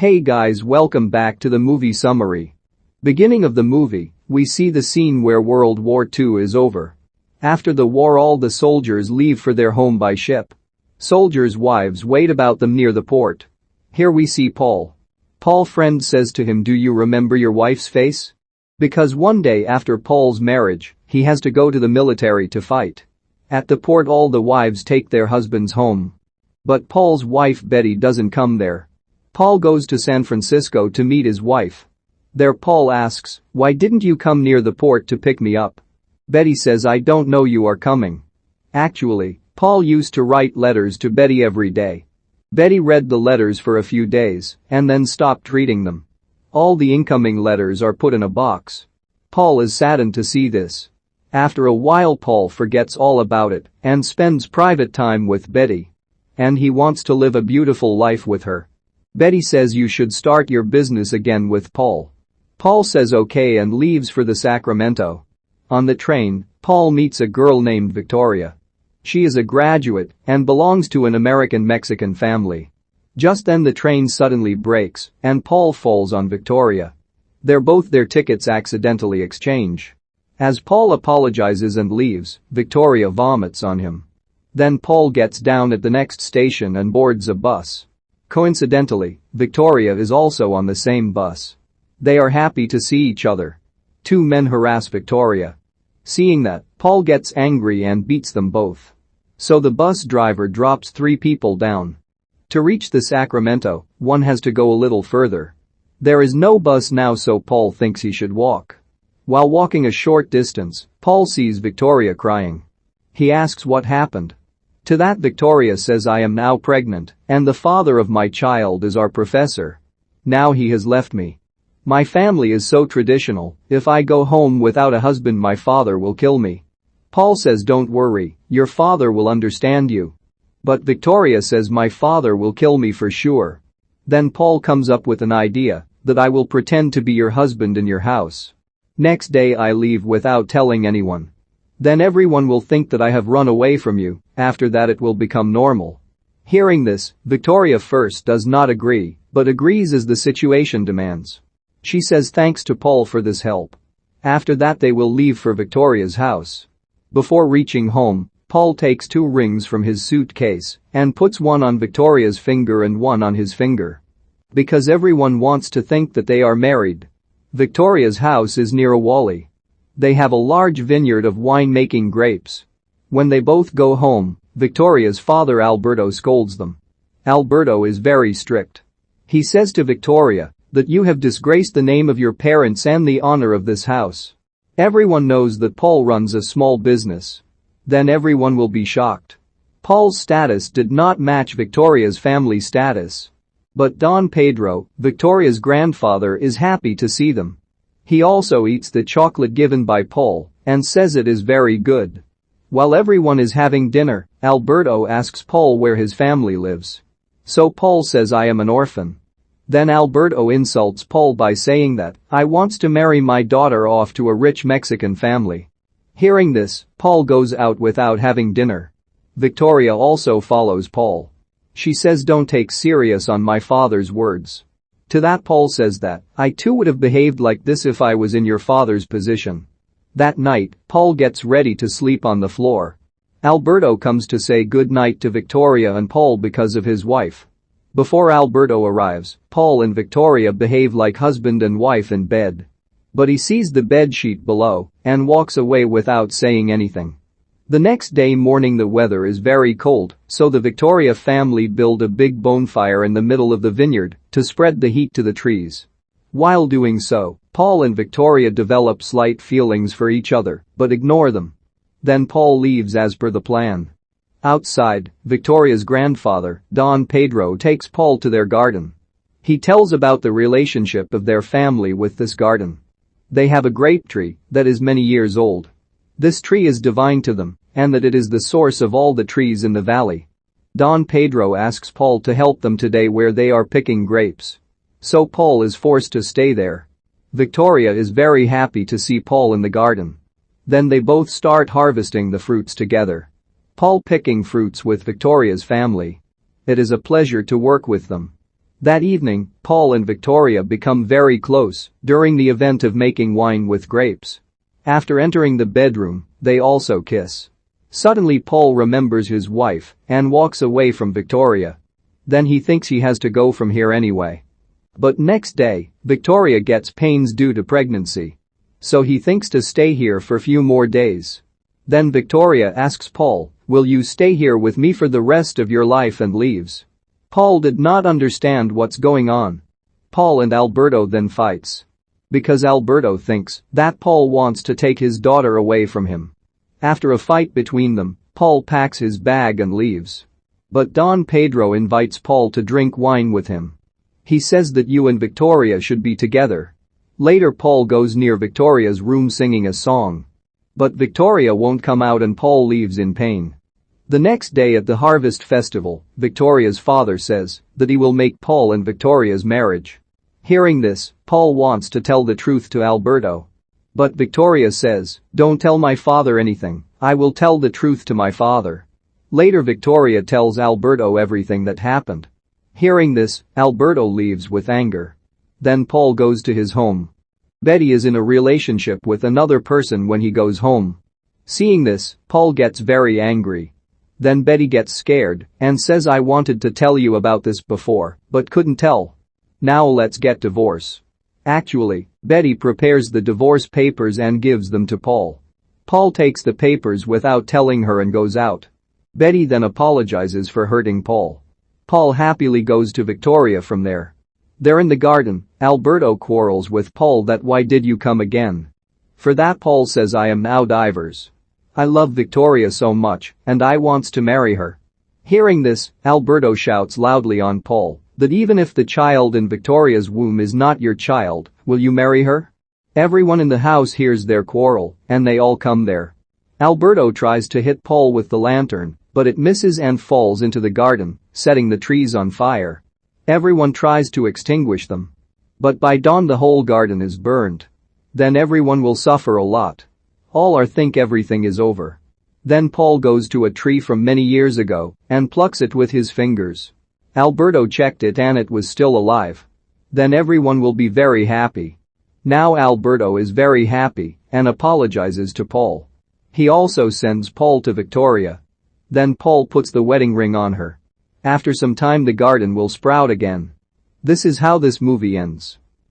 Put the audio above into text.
Hey guys, welcome back to the movie summary. Beginning of the movie, we see the scene where World War II is over. After the war, all the soldiers leave for their home by ship. Soldiers' wives wait about them near the port. Here we see Paul. Paul's friend says to him, "Do you remember your wife's face?" Because one day after Paul's marriage, he has to go to the military to fight. At the port, all the wives take their husbands home. But Paul's wife Betty doesn't come there. Paul goes to San Francisco to meet his wife. There Paul asks, "Why didn't you come near the port to pick me up?" Betty says, "I don't know you are coming." Actually, Paul used to write letters to Betty every day. Betty read the letters for a few days and then stopped reading them. All the incoming letters are put in a box. Paul is saddened to see this. After a while, Paul forgets all about it and spends private time with Betty. And he wants to live a beautiful life with her. Betty says, "You should start your business again with Paul." Paul says okay and leaves for the Sacramento. On the train, Paul meets a girl named Victoria. She is a graduate and belongs to an American-Mexican family. Just then the train suddenly breaks and Paul falls on Victoria. Their tickets accidentally exchange. As Paul apologizes and leaves, Victoria vomits on him. Then Paul gets down at the next station and boards a bus. Coincidentally, Victoria is also on the same bus. They are happy to see each other. Two men harass Victoria. Seeing that, Paul gets angry and beats them both. So the bus driver drops 3 people down. To reach the Sacramento, one has to go a little further. There is no bus now, so Paul thinks he should walk. While walking a short distance, Paul sees Victoria crying. He asks what happened. To that, Victoria says, "I am now pregnant, and the father of my child is our professor. Now he has left me. My family is so traditional, if I go home without a husband, my father will kill me." Paul says, "Don't worry, your father will understand you." But Victoria says, "My father will kill me for sure." Then Paul comes up with an idea, that I will pretend to be your husband in your house. Next day I leave without telling anyone. Then everyone will think that I have run away from you, after that it will become normal. Hearing this, Victoria first does not agree, but agrees as the situation demands. She says thanks to Paul for this help. After that they will leave for Victoria's house. Before reaching home, Paul takes 2 rings from his suitcase and puts one on Victoria's finger and one on his finger. Because everyone wants to think that they are married. Victoria's house is near a wally. They have a large vineyard of wine-making grapes. When they both go home, Victoria's father Alberto scolds them. Alberto is very strict. He says to Victoria that you have disgraced the name of your parents and the honor of this house. Everyone knows that Paul runs a small business. Then everyone will be shocked. Paul's status did not match Victoria's family status. But Don Pedro, Victoria's grandfather, is happy to see them. He also eats the chocolate given by Paul and says it is very good. While everyone is having dinner, Alberto asks Paul where his family lives. So Paul says, "I am an orphan." Then Alberto insults Paul by saying that I wants to marry my daughter off to a rich Mexican family. Hearing this, Paul goes out without having dinner. Victoria also follows Paul. She says, "Don't take serious on my father's words." To that Paul says that I too would have behaved like this if I was in your father's position. That night, Paul gets ready to sleep on the floor. Alberto comes to say good night to Victoria and Paul because of his wife. Before Alberto arrives, Paul and Victoria behave like husband and wife in bed. But he sees the bedsheet below and walks away without saying anything. The next day morning the weather is very cold, so the Victoria family build a big bonfire in the middle of the vineyard to spread the heat to the trees. While doing so, Paul and Victoria develop slight feelings for each other, but ignore them. Then Paul leaves as per the plan. Outside, Victoria's grandfather, Don Pedro, takes Paul to their garden. He tells about the relationship of their family with this garden. They have a grape tree that is many years old. This tree is divine to them, and that it is the source of all the trees in the valley. Don Pedro asks Paul to help them today where they are picking grapes. So Paul is forced to stay there. Victoria is very happy to see Paul in the garden. Then they both start harvesting the fruits together. Paul picking fruits with Victoria's family. It is a pleasure to work with them. That evening, Paul and Victoria become very close during the event of making wine with grapes. After entering the bedroom, they also kiss. Suddenly Paul remembers his wife and walks away from Victoria. Then he thinks he has to go from here anyway. But next day, Victoria gets pains due to pregnancy. So he thinks to stay here for few more days. Then Victoria asks Paul, "Will you stay here with me for the rest of your life?" and leaves. Paul did not understand what's going on. Paul and Alberto then fights. Because Alberto thinks that Paul wants to take his daughter away from him. After a fight between them, Paul packs his bag and leaves. But Don Pedro invites Paul to drink wine with him. He says that you and Victoria should be together. Later Paul goes near Victoria's room singing a song. But Victoria won't come out and Paul leaves in pain. The next day at the Harvest Festival, Victoria's father says that he will make Paul and Victoria's marriage. Hearing this, Paul wants to tell the truth to Alberto. But Victoria says, "Don't tell my father anything, I will tell the truth to my father." Later Victoria tells Alberto everything that happened. Hearing this, Alberto leaves with anger. Then Paul goes to his home. Betty is in a relationship with another person when he goes home. Seeing this, Paul gets very angry. Then Betty gets scared and says, "I wanted to tell you about this before, but couldn't tell. Now let's get divorce." Actually, Betty prepares the divorce papers and gives them to Paul. Paul takes the papers without telling her and goes out. Betty then apologizes for hurting Paul. Paul happily goes to Victoria from there. There in the garden, Alberto quarrels with Paul that "Why did you come again?" For that Paul says, "I am now divorced. I love Victoria so much and I wants to marry her." Hearing this, Alberto shouts loudly on Paul that even if the child in Victoria's womb is not your child, will you marry her? Everyone in the house hears their quarrel and they all come there. Alberto tries to hit Paul with the lantern, but it misses and falls into the garden, setting the trees on fire. Everyone tries to extinguish them. But by dawn the whole garden is burned. Then everyone will suffer a lot. All think everything is over. Then Paul goes to a tree from many years ago and plucks it with his fingers. Alberto checked it and it was still alive. Then everyone will be very happy. Now Alberto is very happy and apologizes to Paul. He also sends Paul to Victoria. Then Paul puts the wedding ring on her. After some time the garden will sprout again. This is how this movie ends.